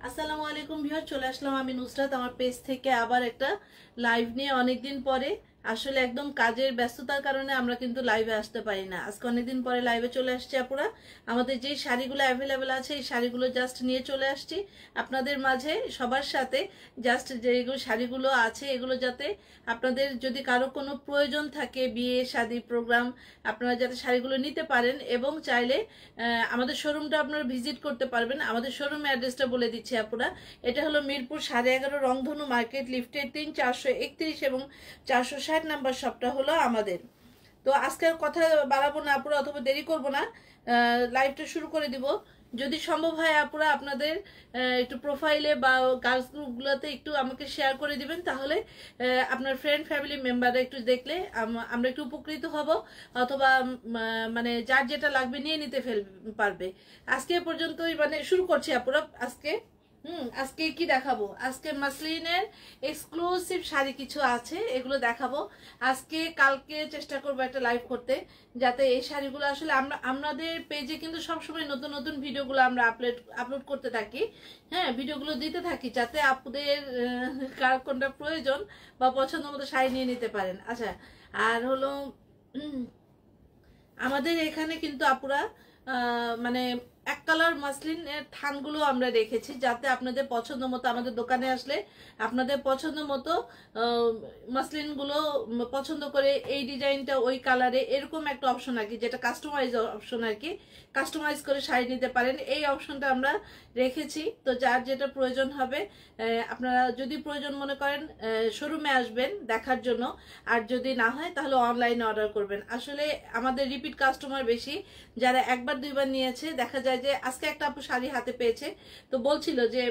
আসসালামু আলাইকুম ভিউয়ার, চলে আসলাম আমি নুসরাত আমার পেজ থেকে আবার একটা লাইভ নিয়ে। অনেকদিন পরে আসলে একদম কাজের ব্যস্ততার কারণে আমরা কিন্তু লাইভে আসতে পারি না। আজকে অনেকদিন পরে লাইভে চলে আসছি আপুরা। আমাদের যে শাড়িগুলো অ্যাভেলেবেল আছে এই শাড়িগুলো জাস্ট নিয়ে চলে আসছি আপনাদের মাঝে সবার সাথে। জাস্ট যেগুলো শাড়িগুলো আছে এগুলো যাতে আপনাদের যদি কারো কোনো প্রয়োজন থাকে, বিয়ে শাদী প্রোগ্রাম, আপনারা যাতে শাড়িগুলো নিতে পারেন এবং চাইলে আমাদের শোরুমটা আপনারা ভিজিট করতে পারবেন। আমাদের শোরুমের অ্যাড্রেসটা বলে দিচ্ছি আপুরা। এটা হলো মিরপুর 11.5 রংধনু মার্কেট, লিফটের 3, 431 এবং 460 নাম্বার শপটা হলো আমাদের। তো আজকে কথা বাড়াবো না আপুরা, অথবা দেরি করব না, লাইভটা শুরু করে দিব। যদি সম্ভব হয় আপুরা আপনাদের একটু প্রোফাইলে বা গার্লস গ্রুপগুলোতে একটু আমাকে শেয়ার করে দিবেন, তাহলে আপনার ফ্রেন্ড ফ্যামিলি মেম্বাররা একটু দেখলে আমরা একটু উপকৃত হব, অথবা মানে যার যেটা লাগবে নিয়ে নিতে পারবে। আজকে পর্যন্তই মানে শুরু করছি আপুরা। আজকে কি দেখাবো? আজকে মাসলিনের এক্সক্লুসিভ শাড়ি কিছু আছে, এগুলো দেখাবো আজকে। কালকে চেষ্টা করবো একটা লাইভ করতে, যাতে এই শাড়িগুলো আসলে আমাদের পেজে কিন্তু সবসময় নতুন নতুন ভিডিওগুলো আমরা আপলোড করতে থাকি। হ্যাঁ, ভিডিওগুলো দিতে থাকি যাতে আপনাদের কার কোনটা প্রয়োজন বা পছন্দ মতো শাড়ি নিয়ে নিতে পারেন। আচ্ছা, আর হলো আমাদের এখানে কিন্তু আপুরা মানে এক কালার মাসলিনের থানগুলো আমরা রেখেছি, যাতে আপনাদের পছন্দ মতো আমাদের দোকানে আসলে আপনাদের পছন্দ মতো মাসলিনগুলো পছন্দ করে এই ডিজাইনটা ওই কালারে এরকম একটা অপশন আর কি, যেটা কাস্টমাইজ অপশন আর কি, কাস্টমাইজ করে শাড়ি নিতে পারেন, এই অপশনটা আমরা রেখেছি। তো যার যেটা প্রয়োজন হবে আপনারা যদি প্রয়োজন মনে করেন শোরুমে আসবেন দেখার জন্য, আর যদি না হয় তাহলে অনলাইনে অর্ডার করবেন। আসলে আমাদের রিপিট কাস্টমার বেশি, যারা একবার দুইবার নিয়েছে। দেখা যায় যে আজকে একটা আপু শাড়ি হাতে পেয়েছে, তো বলছিল যে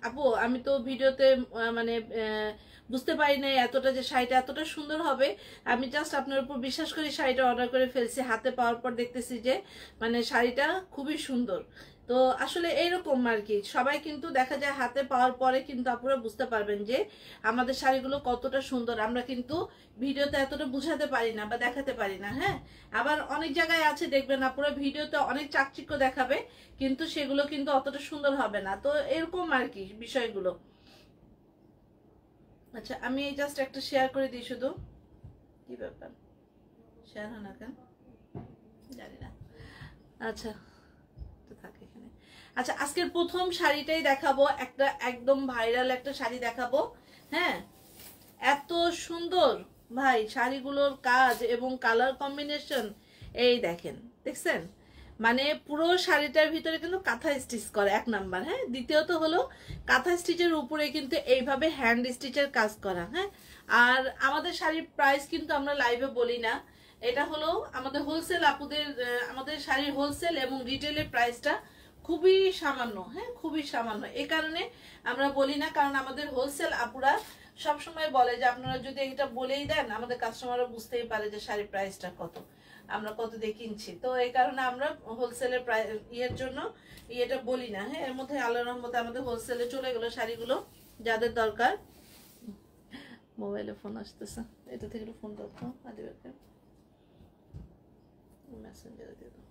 আপু আমি তো ভিডিওতে মানে বুঝতে পারি না এতটা যে শাড়িটা এতটা সুন্দর হবে, আমি জাস্ট আপনার উপর বিশ্বাস করে শাড়িটা অর্ডার করে ফেলছি। হাতে পাওয়ার পর দেখতেছি যে মানে শাড়িটা খুবই সুন্দর। তো আসলে এইরকম আর কি, সবাই কিন্তু দেখা যায় হাতে পাওয়ার পরে কিন্তু আপনারা বুঝতে পারবেন যে আমাদের শাড়িগুলো কতটা সুন্দর। আমরা কিন্তু ভিডিওতে এতটা বুঝাতে পারি না বা দেখাতে পারি না। হ্যাঁ, আবার অনেক জায়গায় আছে দেখবেন আপনারা ভিডিওতে অনেক চাকচিক্য দেখাবে, কিন্তু সেগুলো কিন্তু অতটা সুন্দর হবে না। তো এরকম আর কি বিষয়গুলো। আচ্ছা, আমি জাস্ট একটা শেয়ার করে দিই শুধু। কি ব্যাপার, শেয়ার হয় না কেন জানি না। আচ্ছা, তো থাকে এখানে। আচ্ছা, আজকের প্রথম শাড়িটাই দেখাবো, একটা একদম ভাইরাল একটা শাড়ি দেখাবো। হ্যাঁ, এত সুন্দর ভাই শাড়িগুলোর কাজ এবং কালার কম্বিনেশন, এই দেখেন, দেখছেন? মানে পুরো শাড়িটার ভিতরে কিন্তু কাঁথা স্টিচ করা এক নাম্বার। হ্যাঁ, দ্বিতীয়ত হলো কাঁথা স্টিচের উপরে কিন্তু এইভাবে হ্যান্ড স্টিচের কাজ করা। হ্যাঁ, আর আমাদের শাড়ির প্রাইস কিন্তু আমরা লাইভে বলি না। এটা হলো আমাদের হোলসেল আপুদের, আমাদের শাড়ির হোলসেল এবং রিটেলের প্রাইসটা খুবই সামান্য। হ্যাঁ, খুবই সামান্য, এই কারণে আমরা বলি না, কারণ আমাদের হোলসেল আপুরা সবসময় বলে যে আপনারা যদি এটা বলেই দেন আমাদের কাস্টমাররা বুঝতেই পারে যে শাড়ির প্রাইসটা কত, আমরা কত দিয়ে কিনছি। তো এই কারণে আমরা হোলসেলের প্রাইস ইয়ের জন্য ইয়েটা বলি না। হ্যাঁ, এর মধ্যে আল্লাহর রহমতে আমাদের হোলসেলে চলে গেল শাড়িগুলো। যাদের দরকার, মোবাইলে ফোন আসতেছে, এটা থেকে ফোন করতো আদিবাকে মেসেঞ্জারে দিয়ে দাও,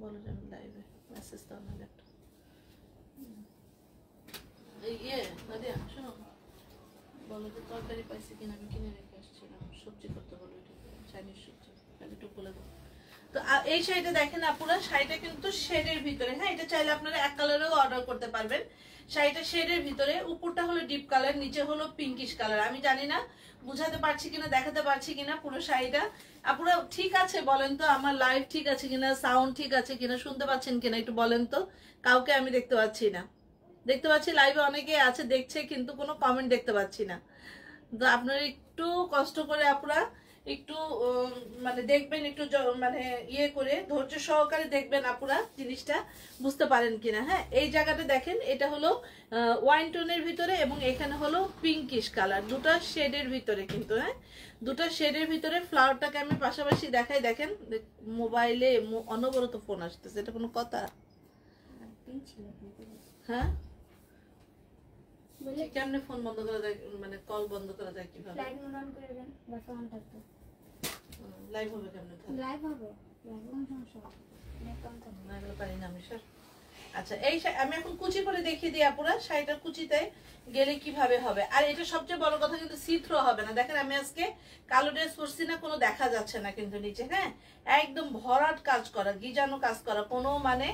বলো যে আমি লাইভে মেসেজ দাও না একটা। ইয়ে নাদিয়া শোনো, বলো যে তরকারি পাইছি কিনা, আমি কিনে রেখে আসছিলাম, সবজি করতে বলো, এটা চাইনিজ সবজি, একটু বলে দাও। তো এই শাড়িটা দেখেন আপুরা, শাড়িটা কিন্তু শেডের ভিতরে। হ্যাঁ, এটা চাইলে আপনারা এক কালারেও অর্ডার করতে পারবেন। শাড়িটা শেডের ভিতরে, উপরটা হলো ডিপ কালার, নিচে হলো পিঙ্কিশ কালার। আমি জানি না বুঝাতে পারছি কিনা, দেখাতে পারছি কিনা পুরো শাড়িটা। আপুরা ঠিক আছে বলেন তো, আমার লাইভ ঠিক আছে কিনা, সাউন্ড ঠিক আছে কিনা, শুনতে পাচ্ছেন কিনা একটু বলেন তো। কাউকে আমি দেখতে পাচ্ছি না। দেখতে পাচ্ছি লাইভে অনেকে আছে দেখছে, কিন্তু কোনো কমেন্ট দেখতে পাচ্ছি না। তো আপনারা একটু কষ্ট করে আপুরা একটু মানে দেখবেন, একটু মানে ইয়ে করে ধৈর্য সহকারে দেখবেন আপুরা, জিনিসটা বুঝতে পারেন কিনা। হ্যাঁ, এই জায়গাটা দেখেন, এটা হলো ওয়াইন টোনের ভিতরে এবং এখানে হলো পিঙ্কিশ কালার, দুটা শেডের ভিতরে কিন্তু। হ্যাঁ, দুটা শেডের ভিতরে। ফ্লাওয়ারটাকে আমি পাশাপাশি দেখাই, দেখেন মোবাইলে অনবরত ফোন আসতেছে, এটা কোনো কথা? হ্যাঁ, কেমনে ফোন বন্ধ করা যায়, মানে কল বন্ধ করা যায় কিভাবে? লাইভ অন করে দেন বা ফোন থাকতো লাইভ হবে কেমনে? লাইভ হবে, লাইভ অন সমস্যা নেট অন করতে না, এগুলো পারি না আমি স্যার। আচ্ছা এই আমি এখন কুচি করে দেখিয়ে দিই আপুরা শাড়িটা কুচিতে গেলে কিভাবে হবে। আর এটা সবচেয়ে বড় কথা কিন্তু সি থ্রো হবে না। দেখেন আমি আজকে কালো ড্রেস পরছি না, কোনো দেখা যাচ্ছে না কিন্তু নিচে, হ্যাঁ একদম ভরাট কাজ করা, গিজানো কাজ করা, কোনো মানে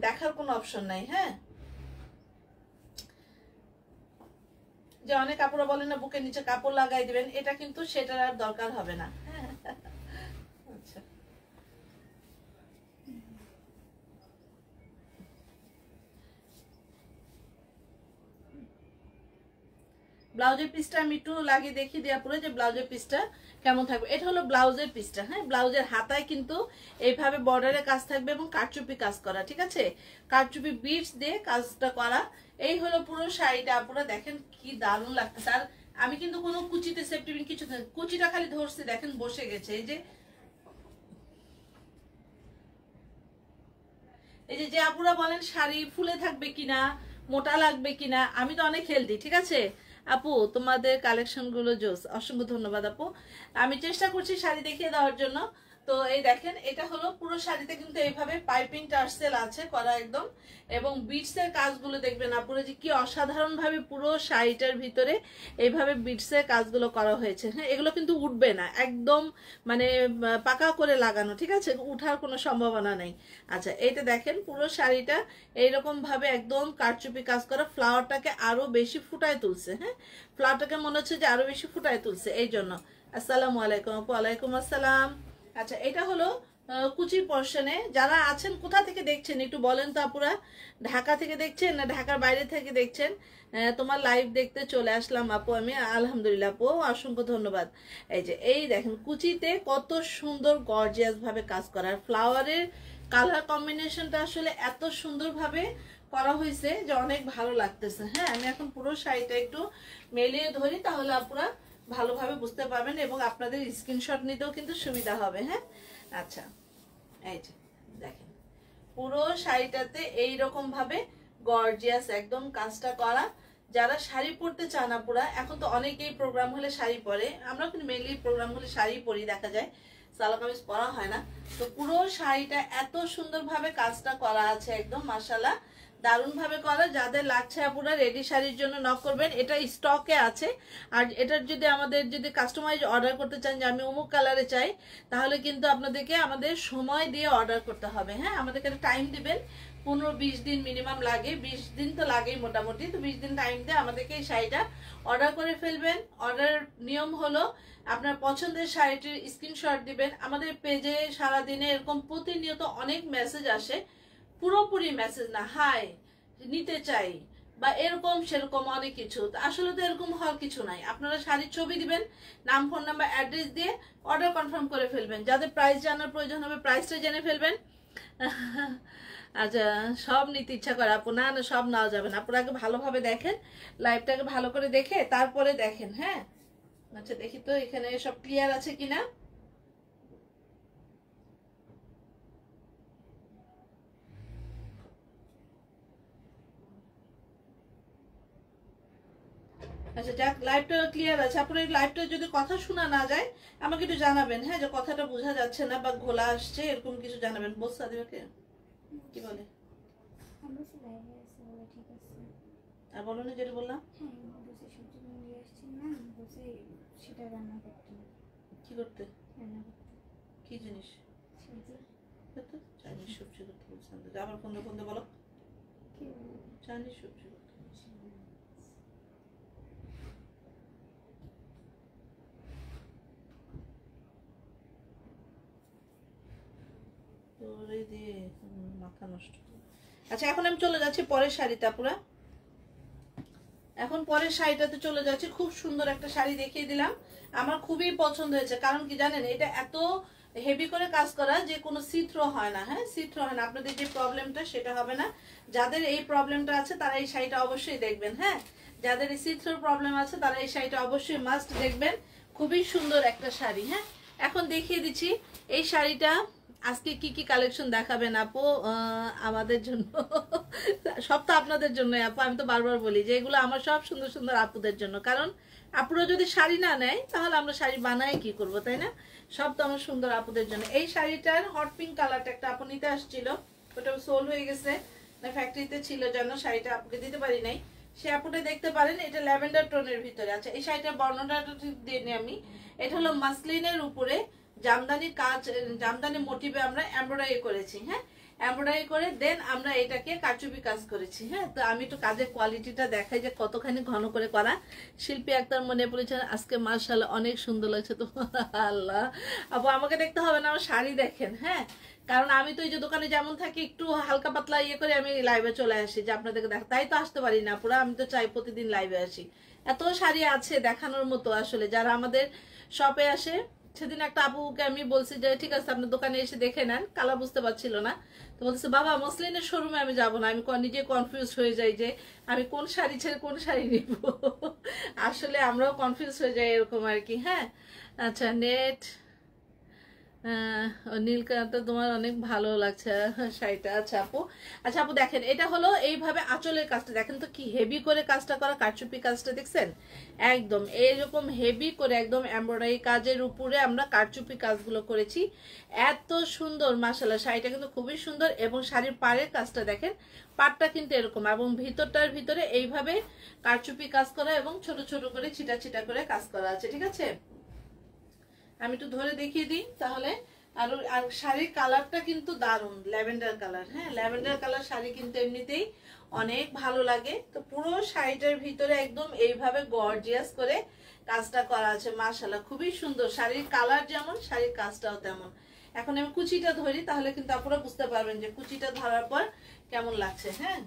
দেখার কোনো অপশন নাই। হ্যাঁ, যে অনেক কাপড় বলেন না বুকের নিচে কাপড় লাগাই দিবেন, এটা কিন্তু সেটার আর দরকার হবে না। হ্যাঁ আচ্ছা ব্লাউজের পিসটা আমি একটু লাগিয়ে দেখিয়ে দেওয়া পরে যে ব্লাউজের পিসটা কেমন থাকবে। এটা হলো ব্লাউজের পিসটা। হ্যাঁ, ব্লাউজের হাতায় কিন্তু এইভাবে বর্ডারে কাজ থাকবে এবং কারচুপি কাজ করা, ঠিক আছে, কারচুপি বিটস দিয়ে কাজটা করা। এই হলো পুরো শাড়িটা। আপনারা দেখেন কি দারুণ লাগতেছে। আর আমি কিন্তু কোনো কুচিতে সেফটি পিন কিছু, কুচিটা খালি ধরছি দেখেন বসে গেছে। এই যে আপুরা বলেন শাড়ি ফুলে থাকবে কিনা, মোটা লাগবে কিনা, আমি তো অনেক হেলদি, ঠিক আছে আপু, তোমাদের কালেকশন গুলো জোস, অসংখ্য ধন্যবাদ আপু। আমি চেষ্টা করছি শাড়ি দেখিয়ে দেওয়ার জন্য। তো এই দেখেন এটা হলো পুরো শাড়িতে কিন্তু এইভাবে পাইপিং টার্সেল আছে করা একদম, এবং বিটস এর কাজগুলো দেখবেন আপুরা যে কি অসাধারণ ভাবে পুরো শাড়িটার ভিতরে এইভাবে বিটস এর কাজগুলো করা হয়েছে। হ্যাঁ, এগুলো কিন্তু উঠবে না, একদম মানে পাকা করে লাগানো, ঠিক আছে, উঠার কোনো সম্ভাবনা নেই। আচ্ছা এইটা দেখেন পুরো শাড়িটা এইরকম ভাবে একদম কারচুপি কাজ করা, ফ্লাওয়ারটাকে আরো বেশি ফুটায় তুলছে। হ্যাঁ, ফ্লাওয়ারটাকে মনে হচ্ছে যে আরো বেশি ফুটায় তুলছে এই জন্য। আসসালামু আলাইকুম আপু। ওয়ালাইকুম আসসালাম। আচ্ছা এটা হলো কুচির পোর্শনে। যারা আছেন কোথা থেকে দেখছেন একটু বলেন তো আপুরা, ঢাকা থেকে দেখছেন না ঢাকার বাইরে থেকে দেখছেন? তোমার লাইভ দেখতে চলে আসলাম আপু আমি, আলহামদুলিল্লাহ আপু, অসংখ্য ধন্যবাদ। এই যে এই দেখেন কুচিতে কত সুন্দর গর্জিয়াস ভাবে কাজ করা, আর ফ্লাওয়ারের কালার কম্বিনেশনটা আসলে এত সুন্দর ভাবে করা হয়েছে যে অনেক ভালো লাগতেছে। হ্যাঁ, আমি এখন পুরো শাড়িটা একটু মেলিয়ে ধরি, তাহলে আপুরা ভালোভাবে বুঝতে পারবেন এবং আপনাদের স্ক্রিনশট নিতেও কিন্তু সুবিধা হবে। হ্যাঁ আচ্ছা এই যে দেখেন পুরো শাড়িটাতে এইরকম ভাবে গর্জিয়াস একদম কাজটা করা। যারা শাড়ি পরতে চান আপুরা, এখন তো অনেকেই প্রোগ্রাম হলে শাড়ি পরে, আমরা কিন্তু মেনলি প্রোগ্রাম হলে শাড়ি পরি, দেখা যায় সালোয়ার কামিজ পরা হয় না। তো পুরো শাড়িটা এত সুন্দরভাবে কাজটা করা আছে একদম মাশাআল্লাহ, দারুণ ভাবে করা। যাদের লাগছে আপুরা রেডি শাড়ির জন্য নক করবেন, এটা স্টকে আছে। আর এটার যদি আমাদের যদি কাস্টমাইজ অর্ডার করতে চান যে আমি অমুক কালারে চাই, তাহলে কিন্তু আপনাদেরকে আমাদের সময় দিয়ে অর্ডার করতে হবে। হ্যাঁ, আমাদেরকে টাইম দিবেন, 15-20 দিন মিনিমাম লাগে, 20 দিন তো লাগেই মোটামুটি। তো 20 দিন টাইম দিয়ে আমাদেরকে এই শাড়িটা অর্ডার করে ফেলবেন। অর্ডার নিয়ম হলো আপনার পছন্দের শাড়িটির স্ক্রিনশট দিবেন। আমাদের পেজে সারাদিনে এরকম প্রতিনিয়ত অনেক মেসেজ আসে, পুরোপুরি মেসেজ না, হাই নিতে চাই বা এরকম সেরকম অনেক কিছু। আসলে তো এরকম হওয়ার কিছু নাই। আপনারা শাড়ির ছবি দিবেন, নাম ফোন নাম্বার অ্যাড্রেস দিয়ে অর্ডার কনফার্ম করে ফেলবেন। যাদের প্রাইস জানার প্রয়োজন হবে প্রাইসটা জেনে ফেলবেন। আচ্ছা সব নিতে ইচ্ছা করে আপু, না না সব নেওয়া যাবে না, আপনাকে ভালোভাবে দেখেন, লাইভটাকে ভালো করে দেখে তারপরে দেখেন। হ্যাঁ আচ্ছা দেখি তো এখানে সব ক্লিয়ার আছে কিনা। আচ্ছা যাক, লাইভটা ক্লিয়ার আছে। আপনার লাইভটা যদি কথা শোনা না যায় আমাকে একটু জানাবেন। হ্যাঁ, যে কথাটা বোঝা যাচ্ছে না বা ঘোলা আসছে এরকম কিছু জানাবেন। বস সাদিবাকে কি বলে আর বলো না যেটা বললাম। কি করতে, কি জিনিস? চাইনিজ সবজি করতে বলছিলাম, আবার ফোন ফোন বলো চাইনিজ সবজি করতে। মাথা নষ্ট। আচ্ছা এখন আমি চলে যাচ্ছি পরের শাড়িতে আপুরা। এখন পরের শাড়িটাতে চলে যাচ্ছি। খুব সুন্দর একটা শাড়ি দেখিয়ে দিলাম, আমার খুবই পছন্দ হয়েছে। কারণ কি জানেন, এটা এত হেভি করে কাজ করা যে কোনো সিথ্র হয় না। হ্যাঁ, সিথ্র হয় না, আপনাদের যে প্রবলেমটা সেটা হবে না। যাদের এই প্রবলেমটা আছে তারা এই শাড়িটা অবশ্যই দেখবেন। হ্যাঁ, যাদের এই সিথ্রোর প্রবলেম আছে তারা এই শাড়িটা অবশ্যই মাস্ট দেখবেন। খুবই সুন্দর একটা শাড়ি। হ্যাঁ, এখন দেখিয়ে দিচ্ছি এই শাড়িটা আজকে কি কি কালেকশন দেখাবেন আপু আমাদের জন্য। সব তো আপনাদের জন্য আপু, আমি তো বারবার বলি যে এগুলো আমার সব সুন্দর সুন্দর আপুদের জন্য। কারণ আপুরা যদি শাড়ি না নেয় তাহলে আমরা শাড়ি বানাই কি করব, তাই না? সব তো আমার সুন্দর আপুদের জন্য। এই শাড়িটার হট পিঙ্ক কালারটা একটা আপু নিতে আসছিল, ওটা সোল হয়ে গেছে। ফ্যাক্টরিতে ছিল যেন শাড়িটা আপুকে দিতে পারি নাই, সে আপুটা দেখতে পারেন। এটা ল্যাভেন্ডার টোনের ভিতরে। আচ্ছা এই শাড়িটার বর্ণনাটা দিয়ে নিই আমি। এটা হলো মাসলিনের উপরে জামদানি কাজ, জামদানি মোটিভে আমরা এমব্রয়ডারি করেছি। হ্যাঁ, এমব্রয়ডারি করে দেন আমরা এটাকে কারচুপি কাজ করেছি। হ্যাঁ, তো আমি একটু কাজের কোয়ালিটিটা দেখাই যে কতখানি ঘন করে করা। শিল্পী আক্তার মনে পড়েছেন আজকে মাশাআল্লাহ অনেক সুন্দর লাগছে তো। আল্লাহ আপু আমাকে দেখতে হবে না, আমার শাড়ি দেখেন। হ্যাঁ, কারণ আমি তো এই যে দোকানে যেমন থাকি একটু হালকা পাতলা ইয়ে করে আমি লাইভে চলে আসি যে আপনাদেরকে দেখ, তাই তো আসতে পারি না পুরো। আমি তো চাই প্রতিদিন লাইভে আসি। এত শাড়ি আছে দেখানোর মতো আসলে। যারা আমাদের শপে আসে, সেদিন একটা আপুকে আমি বলছি যে ঠিক আছে আপনার দোকানে এসে দেখে নেন, কালার বুঝতে পারছিল না, তো বলছে বাবা মসলিনের শোরুমে আমি যাব না। আমি নিজে কনফিউজ হয়ে যাই যে আমি কোন শাড়ি ছেড়ে কোন শাড়ি নিব। আসলে আমরাও কনফিউজ হয়ে যাই এরকম আর কি। হ্যাঁ, আচ্ছা নেট নীলকান্ত তোমার অনেক ভালো লাগছে শাড়িটা। আচ্ছা আপু, আচ্ছা আপু দেখেন এটা হলো এইভাবে আঁচলের কাজটা দেখেন তো কি হেভি করে কাজটা করা, কারচুপি কাজটা দেখছেন একদম এইরকম হেভি করে একদম এমব্রয়ডারি কাজের উপরে আমরা কারচুপি কাজগুলো করেছি। এত সুন্দর মাশাআল্লাহ, শাড়িটা কিন্তু খুবই সুন্দর। এবং শাড়ির পাড়ের কাজটা দেখেন, পাড়টা কিন্তু এরকম এবং ভিতরটার ভিতরে এইভাবে কারচুপি কাজ করা এবং ছোট ছোট করে ছিটা ছিটা করে কাজ করা আছে। ঠিক আছে, আমি একটু ধরে দেখিয়ে দিই তাহলে। আর শাড়ির কালারটা কিন্তু দারুণ, ল্যাভেন্ডার কালার। হ্যাঁ, ল্যাভেন্ডার কালার শাড়ি কিন্তু এমনিতেই অনেক ভালো লাগে। তো পুরো শাড়িটার ভিতরে একদম এইভাবে গর্জিয়াস করে কাজটা করা আছে মাশাআল্লাহ, খুবই সুন্দর। শাড়ির কালার যেমন শাড়ির কাজটাও তেমন। এখন আমি কুচিটা ধরি তাহলে কিন্তু আপনারা বুঝতে পারবেন যে কুচিটা ধরার পর কেমন লাগছে। হ্যাঁ,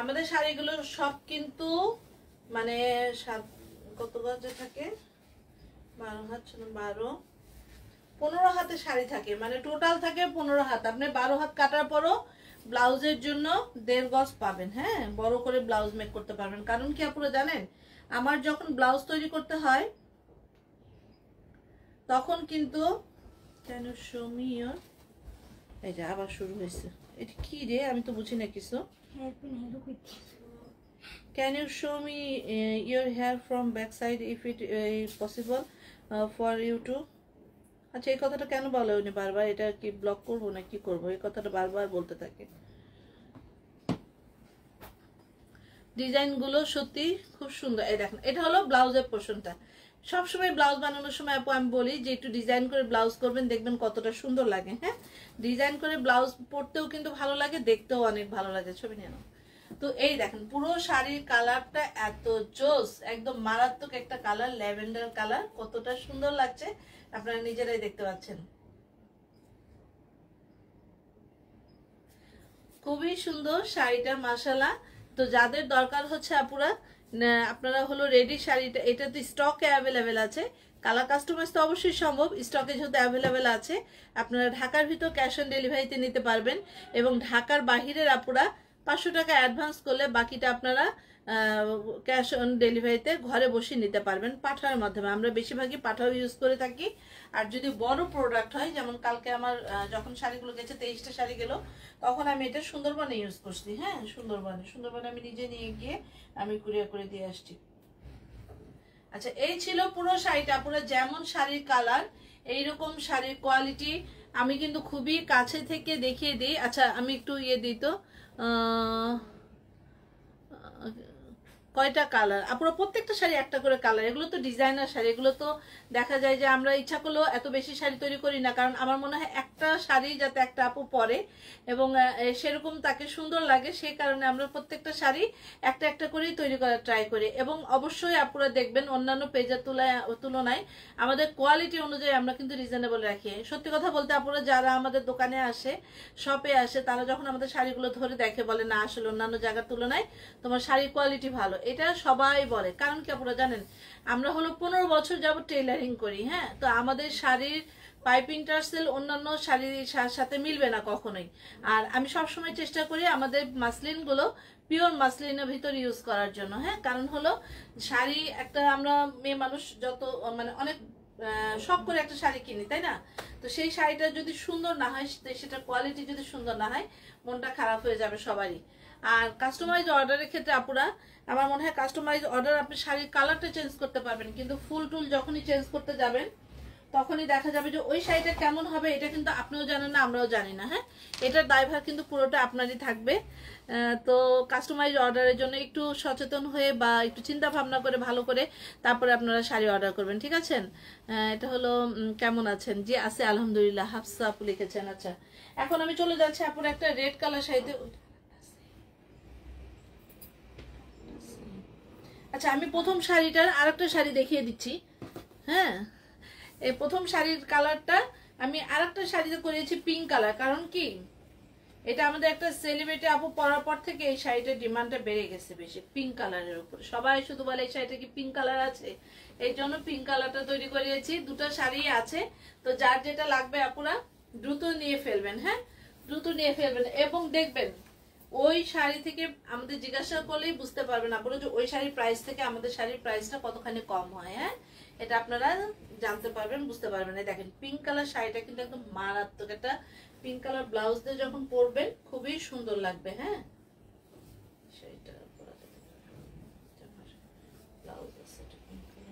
আমাদের শাড়িগুলো সব কিন্তু মানে কত গজে থাকে, 12 হাত, 15 হাতে শাড়ি থাকে, মানে টোটাল থাকে 15 হাত। আপনি 12 হাত কাটার পরও ব্লাউজের জন্য 1.5 গজ পাবেন। হ্যাঁ, বড় করে ব্লাউজ মেক করতে পারবেন। কারণ কি আপনারা জানেন, আমার যখন ব্লাউজ তৈরি করতে হয় তখন কিন্তু কেন সমীয় এই যে আবার শুরু হয়েছে, এটা কি রে আমি তো বুঝি না কিছু। Can you show me your hair from back side if it is possible for you to? আচ্ছা এই কথাটা কেন বলে উনি বারবার? এটা কি ব্লক করবো না কি করবো? এই কথাটা বারবার বলতে থাকে। ডিজাইন গুলো সত্যি খুব সুন্দর। এই দেখেন এটা হলো ব্লাউজের পোর্শনটা। সবসময় ব্লাউজ বানানোর সময় আপু আমি বলি যে একটু ডিজাইন করে ব্লাউজ করবেন, দেখবেন কতটা সুন্দর লাগে। হ্যাঁ, ডিজাইন করে ব্লাউজ পরতেও কিন্তু ভালো লাগে, দেখতেও অনেক ভালো লাগে। ছবি নিয়ে নাও। তো এই দেখেন পুরো শাড়ির কালারটা এত জোস, একদম মারাত্মক একটা কালার, ল্যাভেন্ডার কালার, কতটা সুন্দর লাগছে আপনারা নিজেরাই দেখতে পাচ্ছেন। খুবই সুন্দর শাড়িটা মাশাআল্লাহ। তো যাদের দরকার হচ্ছে আপুরা, আপনারা হলো রেডি শাড়িটা, এটা তো স্টকে অ্যাভেলেবেল আছে। কালার কাস্টমাইজ তো অবশ্যই সম্ভব, স্টকে যেহেতু অ্যাভেলেবেল আছে আপনারা ঢাকার ভিতর ক্যাশ অন ডেলিভারিতে নিতে পারবেন। এবং ঢাকার বাহিরের আপুরা 500 টাকা অ্যাডভান্স করলে বাকিটা আপনারা ক্যাশ অন ডেলিভারিতে ঘরে বসে নিতে পারবেন পাঠার মাধ্যমে। আমরা বেশিরভাগই পাঠাও ইউজ করে থাকি। আর যদি বড় প্রোডাক্ট হয়, যেমন কালকে আমার যখন শাড়িগুলো গেছে 23টা শাড়ি গেল, তখন আমি এটা সুন্দরবনে ইউজ করছি। হ্যাঁ, সুন্দরবনে আমি নিজে নিয়ে গিয়ে আমি কুরিয়ার করে দিয়ে আসছি। আচ্ছা এই ছিল পুরো শাড়িটা। পুরো যেমন শাড়ির কালার এইরকম শাড়ির কোয়ালিটি আমি কিন্তু খুবই কাছে থেকে দেখিয়ে দিই। আচ্ছা আমি একটু ইয়ে দিই তো, কয়টা কালার আপুরা? প্রত্যেকটা শাড়ি একটা করে কালার। এগুলো তো ডিজাইনার শাড়ি, এগুলো তো দেখা যায় যে আমরা ইচ্ছা করলেও এত বেশি শাড়ি তৈরি করি না, কারণ আমার মনে হয় একটা শাড়ি যাতে একটা আপু পরে এবং সেরকম তাকে সুন্দর লাগে, সেই কারণে আমরা প্রত্যেকটা শাড়ি একটা একটা করেই তৈরি করার ট্রাই করি। এবং অবশ্যই আপুরা দেখবেন অন্যান্য পেজের তুলনায় আমাদের কোয়ালিটি অনুযায়ী আমরা কিন্তু রিজনেবল রাখি। সত্যি কথা বলতে আপুরা যারা আমাদের দোকানে আসে, শপে আসে, তারা যখন আমাদের শাড়িগুলো ধরে দেখে বলে না আসলে অন্যান্য জায়গার তুলনায় তোমার শাড়ির কোয়ালিটি ভালো। এটা সবাই বলে। কারণ কি আপনারা জানেন, আমরা হলো 15 বছর যাবত টেইলারিং করি। হ্যাঁ, তো আমাদের শাড়ির পাইপিং টার্সেল অন্যান্য শাড়ির সাথে মিলবে না কখনোই। আর আমি সবসময় চেষ্টা করি আমাদের মাসলিনগুলো পিওর মাসলিনের ভিতর ইউজ করার জন্য। হ্যাঁ, কারণ হলো শাড়ি একটা আমরা মেয়ে মানুষ যত মানে অনেক শখ করে একটা শাড়ি কিনি, তাই না? তো সেই শাড়িটা যদি সুন্দর না হয়, সেটা কোয়ালিটি যদি সুন্দর না হয়, মনটা খারাপ হয়ে যাবে সবারই। আর কাস্টমাইজ অর্ডারের ক্ষেত্রে আপুরা, আমার মনে হয় কাস্টমাইজ অর্ডার আপনি শাড়ির কালারটা চেঞ্জ করতে পারবেন, কিন্তু ফুল টুল যখনই চেঞ্জ করতে যাবেন তখনই দেখা যাবে যে ওই শাড়িটা কেমন হবে এটা কিন্তু আপনিও জানেন না, আমরাও জানি না। হ্যাঁ, এটার দায়ভার কিন্তু পুরোটা আপনারই থাকবে। তো কাস্টমাইজ অর্ডারের জন্য একটু সচেতন হয়ে বা একটু চিন্তা ভাবনা করে ভালো করে তারপরে আপনারা শাড়ি অর্ডার করবেন, ঠিক আছেন? এটা হলো কেমন আছেন? জি আছে আলহামদুলিল্লাহ, হাফসা আপু লিখেছেন। আচ্ছা, এখন আমি চলে যাচ্ছি আপুর একটা রেড কালার শাড়িতে। আচ্ছা, আমি প্রথম শাড়িটার আরেকটা শাড়ি দেখিয়ে দিচ্ছি। হ্যাঁ, এই প্রথম শাড়ির কালারটা আমি আরেকটা শাড়িতে করেছি পিঙ্ক কালার। কারণ কি, এটা আমাদের একটা সেলিব্রিটি আপু পরার পর থেকে এই শাড়িটার ডিমান্ডটা বেড়ে গেছে বেশি, পিঙ্ক কালারের উপরে। সবাই শুধু বলে এই শাড়িটা কি পিঙ্ক কালার আছে, এই জন্য পিঙ্ক কালারটা তৈরি করিয়েছি। দুটো শাড়ি আছে, তো যার যেটা লাগবে আপুরা দ্রুত নিয়ে ফেলবেন। হ্যাঁ, দ্রুত নিয়ে ফেলবেন এবং দেখবেন ওই শাড়ি থেকে আমাদের জিজ্ঞাসা করলেই বুঝতে পারবেন আপুরা যে ওই শাড়ির প্রাইস থেকে আমাদের শাড়ির প্রাইসটা কতখানি কম হয়। হ্যাঁ, এটা আপনারা জানতে পারবেন, বুঝতে পারবেন। এই দেখেন পিঙ্ক কালার শাড়িটা কিন্তু একদম মারাত্মক। একটা পিঙ্ক কালার ব্লাউজ দিয়ে যখন পরবেন খুবই সুন্দর লাগবে। হ্যাঁ, শাড়িটা ব্লাউজ আছে পিঙ্ক কালার।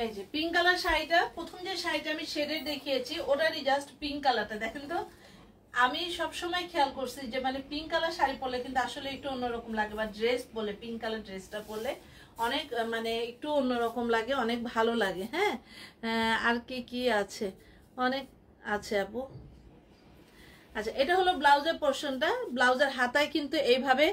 এই যে পিঙ্ক কালার শাড়িটা, প্রথম যে শাড়িটা আমি শেডের দেখিয়েছি ওটারই জাস্ট পিঙ্ক কালারটা দেখেন তো। আমি সব সময় খেয়াল করছি যে মানে পিঙ্ক কালার শাড়ি পরলে কিন্তু আসলে একটু অন্যরকম লাগে, বা ড্রেস বলে পিঙ্ক কালার ড্রেসটা পরলে অনেক মানে একটু অন্যরকম লাগে, অনেক ভালো লাগে। হ্যাঁ, আর কি কি আছে, অনেক আছে আপু। আচ্ছা, এটা হলো ব্লাউজের পোর্শনটা। ব্লাউজের হাতায় কিন্তু এইভাবে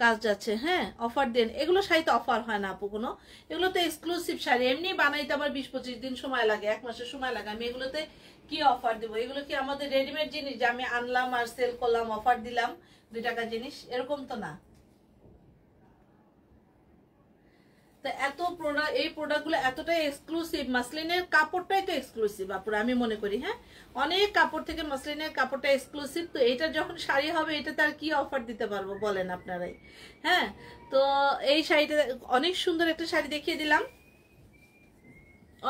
কাজ যাচ্ছে। হ্যাঁ, অফার দেন, এগুলো শাড়িতে অফার হয় না আপু কোনো, এগুলো তো এক্সক্লুসিভ শাড়ি। এমনি বানাইতে আমার 20-25 দিন সময় লাগে, 1 মাসের সময় লাগে। আমি এগুলোতে কি অফার দেবো? এগুলো কি আমাদের রেডিমেড জিনিস যে আমি আনলাম আর সেল করলাম, অফার দিলাম 2 টাকা জিনিস? এরকম তো না। তো এত প্রোডাক্ট, এই প্রোডাক্টগুলো এতটাই এক্সক্লুসিভ, মাসলিনের কাপড়টাই তো এক্সক্লুসিভ আপুরা, আমি মনে করি। হ্যাঁ, অনেক কাপড় থেকে মাসলিনের কাপড়টা এক্সক্লুসিভ। তো এটা যখন শাড়ি হবে এটা তার কি অফার দিতে পারবো বলেন আপনারাই? হ্যাঁ, তো এই শাড়িটা অনেক সুন্দর একটা শাড়ি দেখিয়ে দিলাম,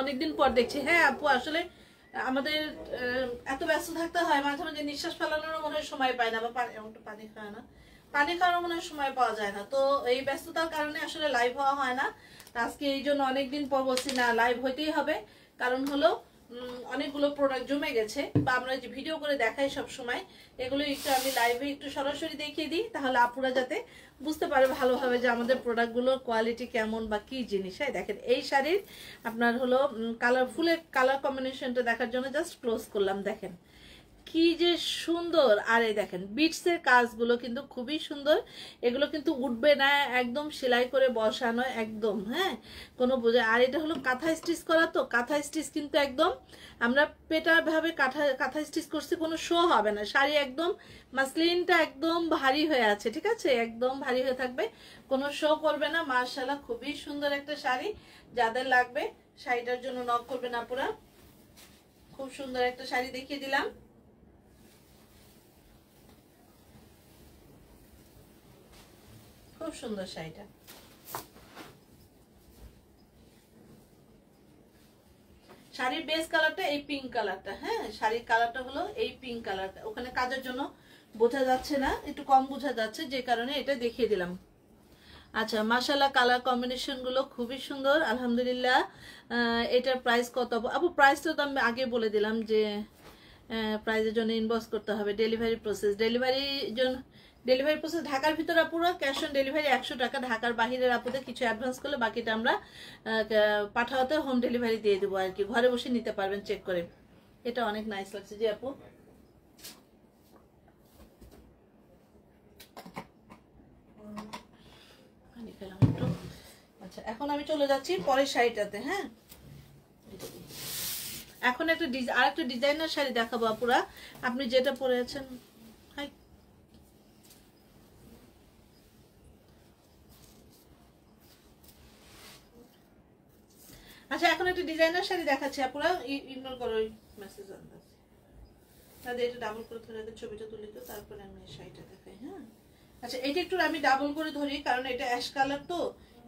অনেকদিন পর দেখছি। হ্যাঁ আপু, আসলে আমাদের এত ব্যস্ত থাকতে হয়, মাঝে মাঝে নিঃশ্বাস ফেলানোর মনে হয় সময় পায় না, বা পানি খায় না, পানি খাওয়ার মনে হয় সময় পাওয়া যায় না। তো এই ব্যস্ততার কারণে আসলে লাইভ হওয়া হয় না। আজকে এই জন্য অনেকদিন পর বলছি না লাইভ হইতেই হবে। কারণ হলো অনেকগুলো প্রোডাক্ট জমে গেছে, বা আমরা যে ভিডিও করে দেখাই সব সময়, এগুলো একটু আমি লাইভে একটু সরাসরি দেখিয়ে দিই, তাহলে আপুরা যাতে বুঝতে পারে ভালোভাবে যে আমাদের প্রোডাক্টগুলোর কোয়ালিটি কেমন বা কি জিনিস। হ্যাঁ, দেখেন এই শাড়ির আপনার হলো কালার, ফুলের কালার কম্বিনেশনটা দেখার জন্য জাস্ট ক্লোজ করলাম। দেখেন কি যে সুন্দর। আর এই দেখেন বিটসের কাজগুলো কিন্তু খুবই সুন্দর, এগুলো কিন্তু উঠবে না, একদম সেলাই করে বসানো একদম। হ্যাঁ, কোনো বোঝে। আর এটা হলো কাঁথা স্টিচ করা, তো কাঁথা স্টিচ কিন্তু একদম আমরা পেটার ভাবে কাঁথা স্টিচ করছি, কোনো শো হবে না। শাড়ি একদম মাসলিনটা একদম ভারী হয়ে আছে, ঠিক আছে, একদম ভারী হয়ে থাকবে, কোনো শো করবে না। মার্শাল্লাহ, খুবই সুন্দর একটা শাড়ি। যাদের লাগবে শাড়িটার জন্য নক করবেন আপুরা। খুব সুন্দর একটা শাড়ি দেখিয়ে দিলাম। খুব সুন্দর শাড়িটা। শাড়ির বেস কালারটা এই পিঙ্ক কালারটা। হ্যাঁ, শাড়ির কালারটা হলো এই পিঙ্ক কালারটা। ওখানে কাজের জন্য বোঝা যাচ্ছে না, একটু কম বোঝা যাচ্ছে, যে কারণে এটা দেখিয়ে দিলাম। আচ্ছা, মাশাআল্লাহ, কালার কম্বিনেশন গুলো খুবই সুন্দর আলহামদুলিল্লাহ। এটার প্রাইস কত আপু? প্রাইসটা তো আমি আগে বলে দিলাম যে প্রাইজের জন্য ইনবক্স করতে হবে। ডেলিভারি প্রসেস, ডেলিভারি প্রসেস ঢাকার ভিতরে আপুরা ক্যাশ অন ডেলিভারি 100 টাকা। ঢাকার বাহিরের আপুদের কিছু অ্যাডভান্স করলে বাকিটা আমরা পাঠাতে হোম ডেলিভারি দিয়ে দেবো আর কি, ঘরে বসে নিতে পারবেন চেক করে। এটা অনেক নাইস লাগছে জি আপু। আচ্ছা, এখন আমি চলে যাচ্ছি পরের শাড়িটাতে। হ্যাঁ, এখন আরেকটা ডিজাইনার শাড়ি দেখাবো আপুরা, আপনি যেটা পরে আছেন। হাই, আচ্ছা এখন একটা ডিজাইনার শাড়ি দেখাচ্ছি, আপুরা ইগনোর করো ওই মেসেজ আন্দাজ। তাদের এটা ডাবল করে ধরে ছবিটা তুলি তো, তারপরে আমি শাড়িটা দেখাই। হ্যাঁ আচ্ছা এটা একটু আমি ডাবল করে ধরি, কারণ এটা অ্যাশ কালার, তো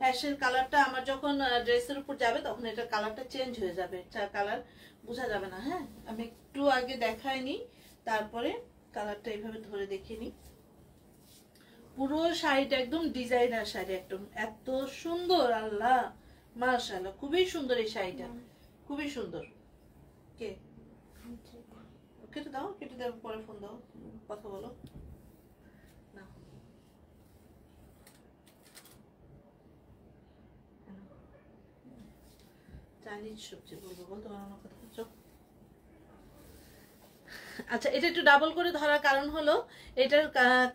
অ্যাশের কালারটা আমার যখন ড্রেসের উপর যাবে তখন এটা কালারটা চেঞ্জ হয়ে যাবে, কালার বোঝা যাবে না। হ্যাঁ আমি একটু আগে দেখাইনি, তারপরে কালারটা এইভাবে ধরে দেখিয়ে নিই। পুরো শাড়িটা একদম ডিজাইনার শাড়ি, একদম এত সুন্দর, আল্লাহ মাশাআল্লাহ, খুবই সুন্দর এই শাড়িটা, খুবই সুন্দর। কে কেটে দাও, কেটে দেওয়ার পরে ফোন দাও, কথা বলো না। চাইনিজ সবজি বলবো, বলতে পারো না কথা বলছো। আচ্ছা এটা একটু ডাবল করে ধরার কারণ হলো এটার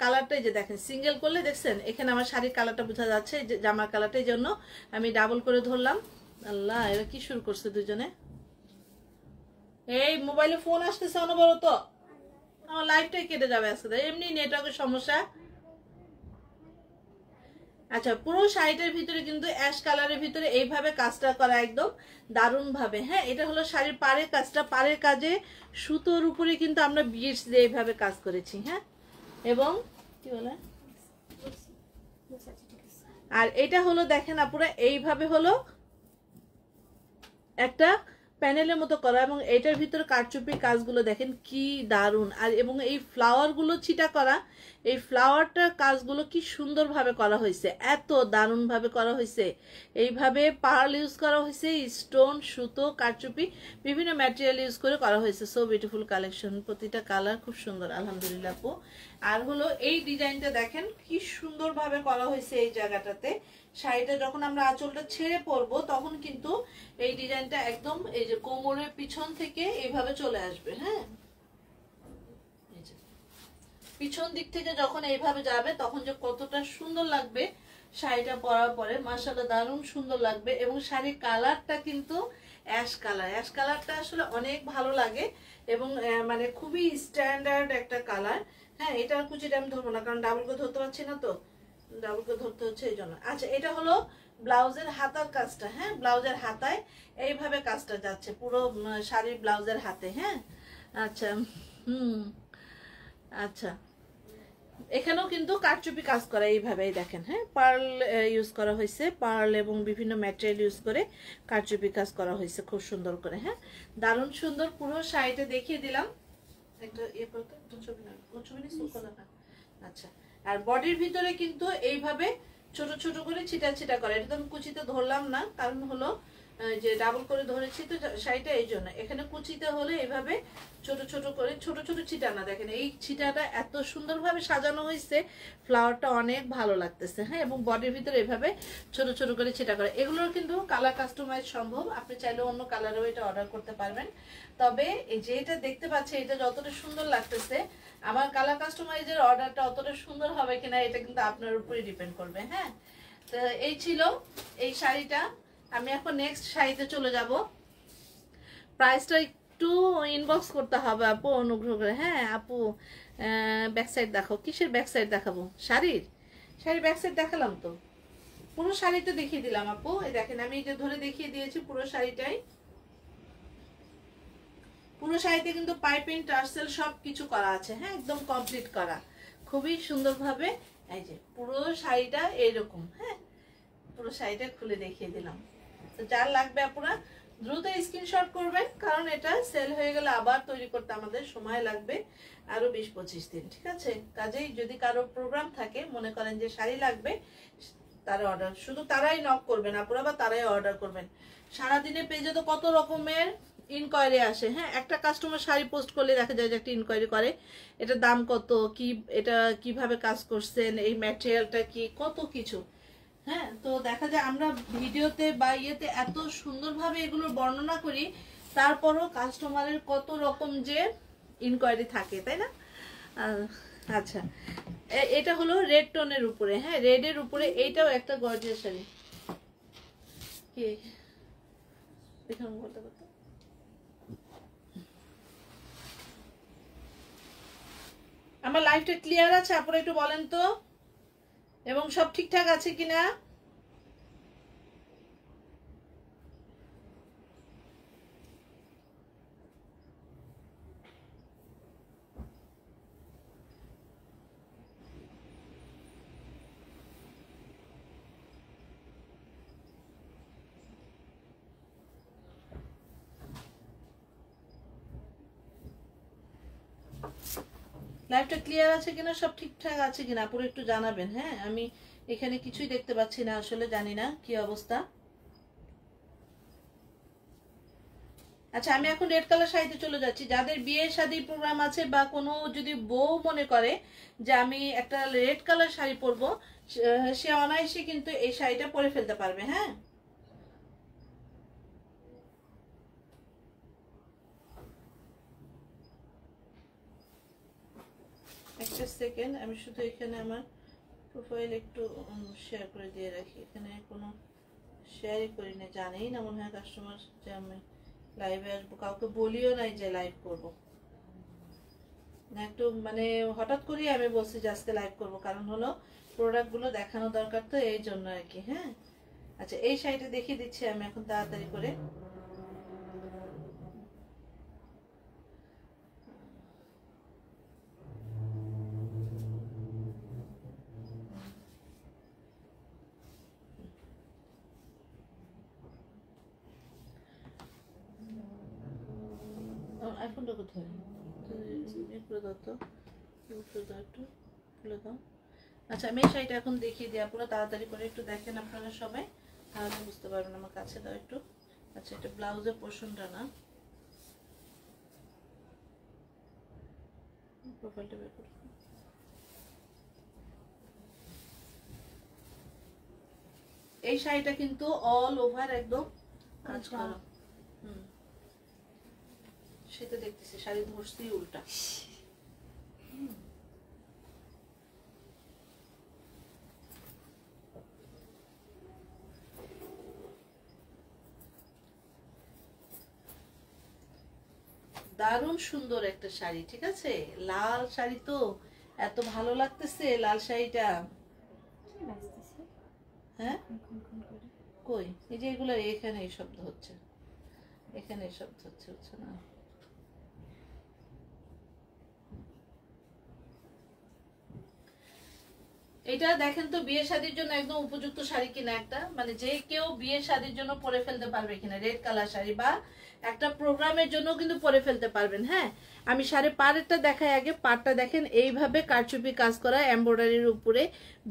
কালারটাই যে দেখেন, সিঙ্গেল করলে দেখছেন এখানে আমার শাড়ির কালারটা বোঝা যাচ্ছে, জামার কালারটাই জন্য আমি ডাবল করে ধরলাম। আল্লাহ এরা কি শুরু করছে দুজনে, এই মোবাইলে ফোন আসতেছে অনবরত, আমার লাইফটাই কেটে যাবে আজকে, এমনি নেটওয়ার্কের সমস্যা। আচ্ছা পুরো শাড়িটার ভিতরে কিন্তু অ্যাশ কালারের ভিতরে এইভাবে কাজটা করা একদম দারুণ ভাবে। হ্যাঁ এটা হলো শাড়ির পাড়ের কাজটা, পাড়ের কাজে সুতোর উপরে কিন্তু আমরা বিটস দিয়ে এইভাবে কাজ করেছি। হ্যাঁ এবং কি বলে, আর এটা হলো দেখেন আপুরা এইভাবে হলো একটা প্যানেলের মতো করা, এবং এটার ভিতরে কারচুপির কাজগুলো দেখেন কি দারুণ, আর এবং এই ফ্লাওয়ার গুলো ছিটা করা, এই ফ্লাওয়ারটার কাজগুলো কি সুন্দরভাবে করা হয়েছে, এত দারুণ ভাবে করা হয়েছে। এইভাবে পার্ল ইউজ করা হয়েছে, স্টোন, সুতো, কারচুপি, বিভিন্ন ম্যাটেরিয়াল ইউজ করে করা হয়েছে। সো বিউটিফুল কালেকশন, প্রতিটা কালার খুব সুন্দর আলহামদুলিল্লাহ আপু। আর হলো এই ডিজাইনটা দেখেন কি সুন্দরভাবে করা হয়েছে এই জায়গাটাতে। শাড়িটা যখন আমরা আঁচলটা ছেড়ে পরবো তখন কিন্তু এই ডিজাইনটা একদম এই যে কোমরের পিছন থেকে এইভাবে চলে আসবে। হ্যাঁ পিছন দিক থেকে যখন এইভাবে যাবে তখন যে কতটা সুন্দর লাগবে শাড়িটা পরার পরে, মাশাআল্লাহ দারুণ সুন্দর লাগবে। এবং শাড়ির কালারটা কিন্তু অ্যাশ কালার, অ্যাশ কালারটা আসলে অনেক ভালো লাগে এবং মানে খুবই স্ট্যান্ডার্ড একটা কালার। হ্যাঁ এটার কুচিটা আমি ধরবো না, কারণ ডাবল করে ধরতে পারছি না, তো ডাবল করে ধরতে হচ্ছে এই জন্য। আচ্ছা এটা হলো ব্লাউজের হাতার কাজটা। হ্যাঁ ব্লাউজের হাতায় এইভাবে কাজটা যাচ্ছে পুরো শাড়ির ব্লাউজের হাতে। হ্যাঁ আচ্ছা আচ্ছা এখানেও কিন্তু কারচুপি কাজ করা এইভাবে দেখেন। হ্যাঁ পার্ল ইউজ করা হয়েছে, পার্ল এবং বিভিন্ন ম্যাটেরিয়াল ইউজ করে কারচুপি কাজ করা হয়েছে খুব সুন্দর করে। হ্যাঁ দারুণ সুন্দর, পুরো শাড়িটা দেখিয়ে দিলাম। একটা ছবি না, ছবি নিয়ে না। আচ্ছা আর বডির ভিতরে কিন্তু এইভাবে ছোট ছোট করে ছিটা ছিটা করে, এটা তো আমি কুচিতে ধরলাম না, কারণ হলো যে ডাবল করে ধরেছি তো শাড়িটা, এই জন্য এখানে কুচিতে হলে এইভাবে ছোট ছোট করে ছোট ছোট ছিটানা দেখেন, এই ছিটাটা এত সুন্দরভাবে সাজানো হয়েছে, ফ্লাওয়ারটা অনেক ভালো লাগতেছে। হ্যাঁ এবং বডির ভিতরে এইভাবে ছোট ছোট করে ছিটা করে, এগুলোর কিন্তু কালার কাস্টমাইজ সম্ভব, আপনি চাইলে অন্য কালারেও এটা অর্ডার করতে পারবেন। তবে এই যে এটা দেখতে পাচ্ছি এটা যতটা সুন্দর লাগতেছে, আমার কালার কাস্টমাইজের অর্ডারটা অতটা সুন্দর হবে কিনা এটা কিন্তু আপনার উপরে ডিপেন্ড করবে। হ্যাঁ তো এই ছিল এই শাড়িটা। আমি এখন নেক্সট শাড়িতে চলে যাব। প্রাইসটা একটু ইনবক্স করতে হবে আপু অনুগ্রহ করে। হ্যাঁ আপু ব্যাক সাইড দেখাও, কিসের ব্যাক সাইড দেখাবো, শাড়ির ব্যাক সাইড দেখালাম তো, পুরো শাড়িটা দেখিয়ে দিলাম আপু। এই দেখেন আমি এটা ধরে দেখিয়ে দিয়েছি পুরো শাড়িটাই, পুরো শাড়িতে কিন্তু পাইপিং টার্সেল সব কিছু করা আছে। হ্যাঁ একদম কমপ্লিট করা, খুবই সুন্দরভাবে। এই যে পুরো শাড়িটা এইরকম। হ্যাঁ পুরো শাড়িটা খুলে দেখিয়ে দিলাম। তো যার লাগবে আপনারা দ্রুত স্ক্রিনশট করবেন, কারণ এটা সেল হয়ে গেলে আবার তৈরি করতে আমাদের সময় লাগবে আরো 20-25 দিন। ঠিক আছে, কাজেই যদি কারো প্রোগ্রাম থাকে, মনে করেন যে শাড়ি লাগবে, তারা অর্ডার, শুধু তারাই নক করবেন আপনারা বা তারাই অর্ডার করবেন। সারাদিনে পেজে তো কত রকমের ইনকোয়ারি আসে। হ্যাঁ একটা কাস্টমার শাড়ি পোস্ট করলে দেখা যায় যে একটা ইনকোয়ারি করে, এটা দাম কত, কি এটা কিভাবে কাজ করছেন, এই ম্যাটেরিয়ালটা কি, কত কিছু। হ্যাঁ তো দেখা যায় আমরা ভিডিওতে বা ইয়েতে এত সুন্দরভাবে এগুলো বর্ণনা করি, তারপরও কাস্টমারের কত রকম যে ইনকোয়ারি থাকে, তাই না? আচ্ছা এটা হলো রেড টোনের উপরে। হ্যাঁ রেডের উপরে এইটাও একটা গর্জিয়াস শাড়ি। কি দেখুন বলতে বলতে আমার লাইফটা ক্লিয়ার আছে আপনারা একটু বলেন তো, এবং সব ঠিকঠাক আছে কিনা? লাইভটা ক্লিয়ার আছে কিনা, সব ঠিকঠাক আছে কিনা পুরো একটু জানাবেন। হ্যাঁ, আমি এখানে কিছুই দেখতে পাচ্ছি না, আসলে জানি না কি অবস্থা। আচ্ছা, আমি এখন রেড কালার শাড়িতে চলে যাচ্ছি। যাদের বিয়ে শাদী প্রোগ্রাম আছে বা কোনো যদি বউ মনে করে যে আমি একটা রেড কালার শাড়ি পরবো, সে অনায়াসে কিন্তু এই শাড়িটা পরে ফেলতে পারবে। হ্যাঁ, একটা সেকেন্ড, আমি শুধু এখানে আমার প্রোফাইল একটু শেয়ার করে দিয়ে রাখি। এখানে কোনো শেয়ারই করি না, জানেই না মনে হয় কাস্টমার যে আমি লাইভে আসবো, কাউকে বলিও নাই যে লাইভ করব না। একটু মানে হঠাৎ করেই আমি বলছি যে আজকে লাইভ করবো, কারণ হলো প্রোডাক্টগুলো দেখানো দরকার, তো এই জন্য আর কি। হ্যাঁ, আচ্ছা, এই শাড়িটা দেখিয়ে দিচ্ছি আমি এখন তাড়াতাড়ি করে। আইফোনটা কোথায়? খুলে দাও তো, খুলে দাও, একটু খুলে দাও। আচ্ছা, আমি এই শাড়িটা এখন দেখিয়ে দিই, পুরো তাড়াতাড়ি করে একটু দেখেন আপনারা সবাই, তাহলে বুঝতে পারবেন। আমার কাছে দাও একটু। আচ্ছা, এটা ব্লাউজের পোর্শনটা না, প্রোফাইলটা বের করো। এই শাড়িটা কিন্তু অল ওভার একদম কাজ করা। সেটা দেখতেছি, শাড়ি ধরছি উল্টা। দারুণ সুন্দর একটা শাড়ি, ঠিক আছে? লাল শাড়ি তো এত ভালো লাগতেছে লাল শাড়িটা। হ্যাঁ, কই? এই যে এগুলো, এখানে এই শব্দ হচ্ছে, এখানে এই শব্দ হচ্ছে, বুঝছো না? এটা দেখেন তো বিয়ে শাদীর জন্য একদম উপযুক্ত শাড়ি কিনা একটা, মানে যে কেউ বিয়ে শাদীর জন্য পরে ফেলতে পারবে কিনা রেড কালার শাড়ি, বা একটা প্রোগ্রামের জন্য কিন্তু পরে ফেলতে পারবেন। হ্যাঁ, আমি শাড়ি পাড়েরটা দেখাই আগে। পাড়টা দেখেন এইভাবে কারচুপি কাজ করা, এমব্রয়ডারির উপরে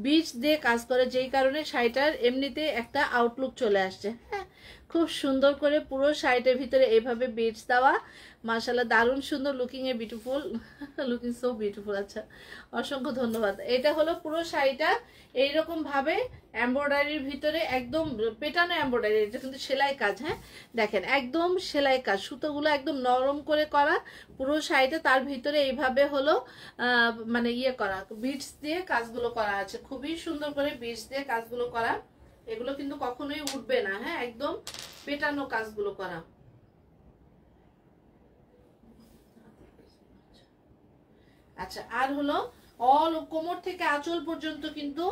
বিচ দিয়ে কাজ করে, যেই কারণে শাড়িটার এমনিতে একটা আউটলুক চলে আসছে। হ্যাঁ, খুব সুন্দর করে পুরো শাড়িটার ভিতরে এইভাবে বিটস দেওয়া, মাশাআল্লাহ দারুণ সুন্দর, looking a beautiful, looking so beautiful. আচ্ছা, অসংখ্য ধন্যবাদ। এটা হলো পুরো শাড়িটা এইরকম ভাবে এমব্রয়ডারির ভিতরে একদম পেটানো এমব্রয়ডারি, এটা কিন্তু সেলাই কাজ। হ্যাঁ, দেখেন একদম সেলাই কাজ, সুতোগুলো একদম নরম করে করা পুরো শাড়িটা, তার ভিতরে এইভাবে হলো মানে ইয়ে করা, বিটস দিয়ে কাজগুলো করা আছে, খুবই সুন্দর করে বিটস দিয়ে কাজগুলো করা। এগুলো কিন্তু কখনোই উঠবে না। হ্যাঁ, একদম পেটানো কাজগুলো করা। আচ্ছা, আর হলো অল কোমর থেকে আঁচল পর্যন্ত কিন্তু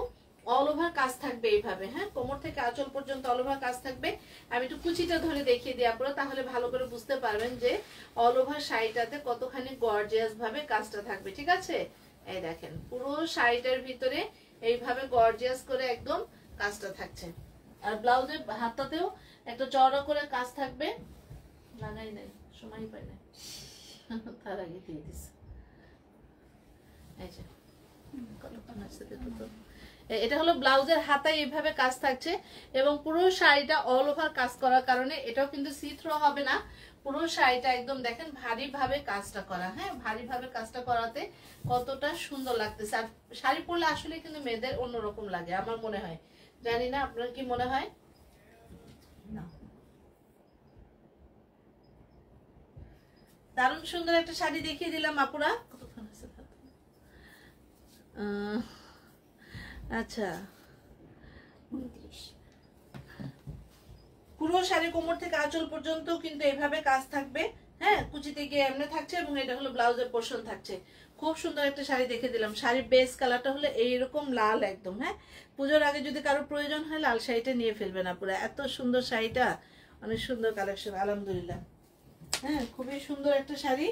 অল ওভার কাজ থাকবে এইভাবে। হ্যাঁ, কোমর থেকে আঁচল পর্যন্ত অল ওভার কাজ থাকবে। আমি একটু কুচিটা ধরে দেখিয়ে দিই আপনারা, তাহলে ভালো করে বুঝতে পারবেন যে অল ওভার শাড়িটাতে কতখানি গর্জিয়াস ভাবে কাজটা থাকবে। ঠিক আছে, এই দেখেন পুরো শাড়িটার ভিতরে এইভাবে গর্জিয়াস করে একদম কাজটা থাকছে। আর ব্লাউজের হাতটাতেও একটা চওড়া করে কাজ থাকবে। লাগাই নাই, সময় পাই না, তার আগে দিয়ে দিচ্ছে। এটা হলো ব্লাউজের হাতায় এইভাবে কাজ থাকছে, এবং পুরো শাড়িটা অল ওভার কাজ করার কারণে এটাও কিন্তু সি থ্রো হবে না। পুরো শাড়িটা একদম দেখেন ভারী ভাবে কাজটা করা। হ্যাঁ, ভারী ভাবে কাজটা করাতে কতটা সুন্দর লাগতেছে। আর শাড়ি পরলে আসলে কিন্তু মেয়েদের অন্যরকম লাগে আমার মনে হয়, জানি না আপনার কি মনে হয়। না, দারুণ সুন্দর একটা শাড়ি দেখিয়ে দিলাম আপুরা। কতক্ষণ আছে? আচ্ছা, পুরো শাড়ি কোমর থেকে আঁচল পর্যন্ত কিন্তু এইভাবে কাজ থাকবে। হ্যাঁ, কুচিতে গিয়ে এমনি থাকছে, এবং এটা হলো ব্লাউজের পোর্শন থাকছে। খুব সুন্দর একটা শাড়ি দেখে দিলাম। শাড়ির বেস কালারটা হলো এইরকম লাল একদম। হ্যাঁ, পুজোর আগে যদি কারো প্রয়োজন হয় লাল শাড়িটা নিয়ে ফেলবে না পুরো, এত সুন্দর শাড়িটা, অনেক সুন্দর কালেকশন আলহামদুলিল্লাহ। হ্যাঁ, খুবই সুন্দর একটা শাড়ি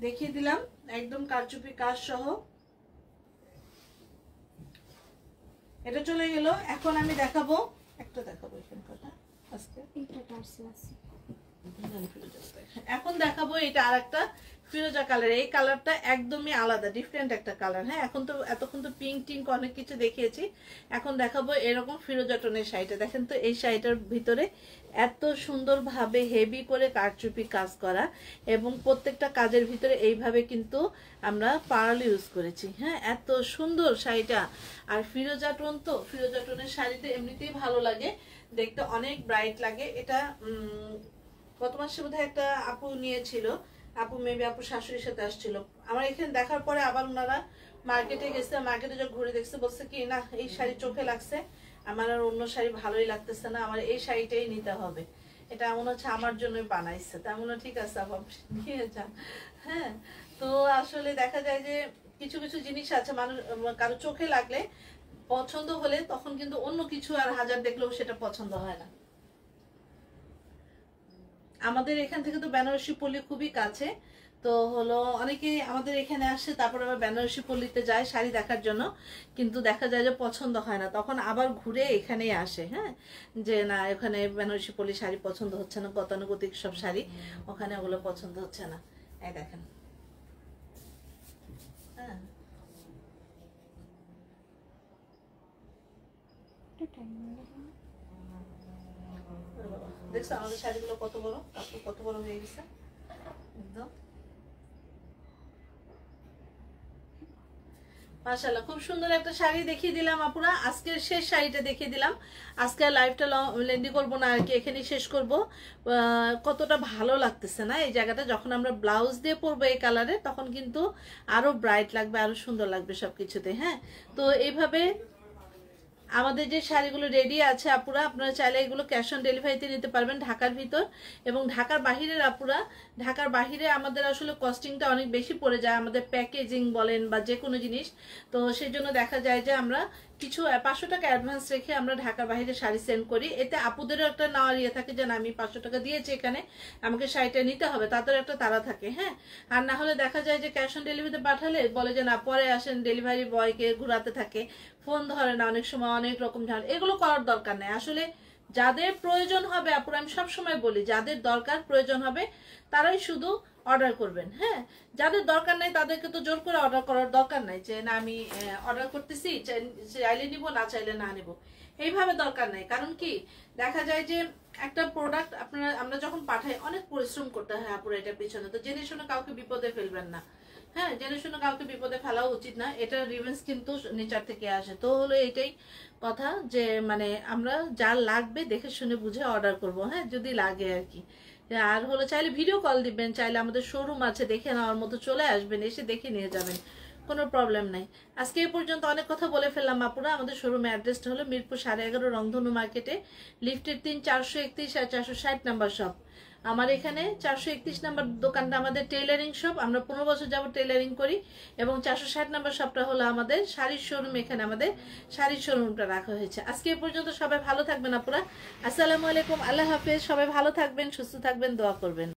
দেখিয়ে দিলাম, একদম কারচুপি কাজ সহ। এটা চলে গেল। এখন আমি দেখাবো একটা, দেখাবো এখানকার আজকে, এখন দেখাবো এটা আর একটা ফিরোজা কালার। এই কালারটা একদমই আলাদা, ডিফারেন্ট একটা কালার। হ্যাঁ, এখন তো এতক্ষণ তো পিঙ্ক টিঙ্ক অনেক কিছু দেখিয়েছি, এখন দেখাবো এরকম ফিরোজা টোনের শাড়িটা। দেখেন তো এই শাড়িটার ভিতরে এত সুন্দরভাবে হেভি করে কারচুপি কাজ করা, এবং প্রত্যেকটা কাজের ভিতরে এইভাবে কিন্তু আমরা পার্ল ইউজ করেছি। হ্যাঁ, এত সুন্দর শাড়িটা। আর ফিরোজা টোন, তো ফিরোজা টোনের শাড়িতে এমনিতেই ভালো লাগে, দেখতে অনেক ব্রাইট লাগে। এটা গত মাসে বোধহয় একটা আপু নিয়েছিল, আপু মেবি আপু শাশুড়ির সাথে আসছিল। আমার এখানে দেখার পরে আবার ওনারা মার্কেটে গেছে, মার্কেটে যখন ঘুরে দেখছে বলছে কি না এই শাড়ি চোখে লাগছে, আমার আর অন্য শাড়ি ভালোই লাগতেছে না, আমার এই শাড়িটাই নিতে হবে। এটা এমন হচ্ছে আমার জন্যই বানাইছে, তেমন ঠিক আছে আপু নিয়ে যান। হ্যাঁ, তো আসলে দেখা যায় যে কিছু কিছু জিনিস আছে মানুষ কারো চোখে লাগলে পছন্দ হলে তখন কিন্তু অন্য কিছু আর হাজার দেখলেও সেটা পছন্দ হয় না। আমাদের এখান থেকে তো বেনারসি পল্লী খুবই কাছে, তো হলো অনেকেই আমাদের এখানে আসে, তারপর আবার বেনারসি পল্লীতে যায় শাড়ি দেখার জন্য, কিন্তু দেখা যায় যে পছন্দ হয় না, তখন আবার ঘুরে এখানেই আসে। হ্যাঁ, যে না এখানে বেনারসি পল্লী শাড়ি পছন্দ হচ্ছে না, গতানুগতিক সব শাড়ি ওখানে ওগুলো পছন্দ হচ্ছে না। এই দেখেন, হ্যাঁ দেখছো আমাদের শাড়িগুলো কত বড়, কাপড় কত বড় হয়ে গেছে একদম। মাশাআল্লাহ, খুব সুন্দর একটা শাড়ি দেখিয়ে দিলাম আপুরা। আজকের শেষ শাড়িটা দেখিয়ে দিলাম। আজকে লাইভটা লেন্দি করবো না আর কি, এখানেই শেষ করব। কতটা ভালো লাগতেছে না এই জায়গাটা, যখন আমরা ব্লাউজ দিয়ে পরবো এই কালারে তখন কিন্তু আরো ব্রাইট লাগবে, আরো সুন্দর লাগবে সবকিছুতে। হ্যাঁ, তো এইভাবে আমাদের যে শাড়িগুলো রেডি আছে আপুরা, আপনারা চাইলে এগুলো ক্যাশ অন ডেলিভারিতে নিতে পারবেন ঢাকার ভিতর এবং ঢাকার বাহিরের আপুরা। ঢাকার বাহিরে আমাদের আসলে কস্টিংটা অনেক বেশি পড়ে যায়, আমাদের প্যাকেজিং বলেন বা যে কোনো জিনিস, তো সেই জন্য দেখা যায় যে আমরা কিছু 500 টাকা অ্যাডভান্স রেখে আমরা ঢাকার বাইরে শাড়ি সেন্ড করি। এতে আপুদেরও একটা নেওয়ার ইয়ে থাকে যে না আমি 500 টাকা দিয়েছি এখানে, আমাকে শাড়িটা নিতে হবে, তাদের একটা তাড়া থাকে। হ্যাঁ, আর না হলে দেখা যায় যে ক্যাশ অন ডেলিভারিতে পাঠালে বলে যে না পরে আসেন, ডেলিভারি বয়কে ঘোরাতে থাকে, ফোন ধরে না, অনেক সময় অনেক রকম ঝামেলা। এগুলো করার দরকার নেই আসলে। যাদের প্রয়োজন হবে আপুরা, আমি সবসময় বলি যাদের দরকার প্রয়োজন হবে তারাই শুধু অর্ডার করবেন। হ্যাঁ, যাদের দরকার নাই তাদেরকে তো জোর করে অর্ডার করার দরকার নাই যে না আমি অর্ডার করতেছি, চাইলে নিব না চাইলে না নিব, এইভাবে দরকার নাই। কারণ কি দেখা যায় যে একটা প্রোডাক্ট আমরা যখন পাঠাই অনেক পরিশ্রম করতে হয় আপুরা এটার পিছনে, তো জেনে শুনে কাউকে বিপদে ফেলবেন না। হ্যাঁ, জেনে শুনে কাউকে বিপদে ফেলাও উচিত না, এটা রিভেন্স কিন্তু নেচার থেকে আসে। তো হলো এটাই কথা যে মানে আমরা যা লাগবে দেখে শুনে বুঝে অর্ডার করব। হ্যাঁ, যদি লাগে আর কি। আর হলো চাইলে ভিডিও কল দিবেন, চাইলে আমাদের শোরুম আছে দেখে নেওয়ার মতো চলে আসবেন, এসে দেখে নিয়ে যাবেন, কোনো প্রবলেম নাই। আজকে এই পর্যন্ত অনেক কথা বলে ফেললাম আপুরা। আমাদের শোরুমের অ্যাড্রেসটা হলো মিরপুর 11.5 রংধনু মার্কেটে, লিফটের 3, 431 আর 460 নাম্বার শপ। আমার এখানে 431 নাম্বার দোকানটা আমাদের টেইলারিং শপ, আমরা 15 বছর যাবত টেইলারিং করি, এবং 460 নাম্বার শপটা হলো আমাদের শাড়ির শোরুম, এখানে আমাদের শাড়ির শোরুমটা রাখা হয়েছে। আজকে এই পর্যন্ত সবাই ভালো থাকবেন আপুরা। আসসালামু আলাইকুম, আল্লাহ হাফেজ। সবাই ভালো থাকবেন, সুস্থ থাকবেন, দোয়া করবেন।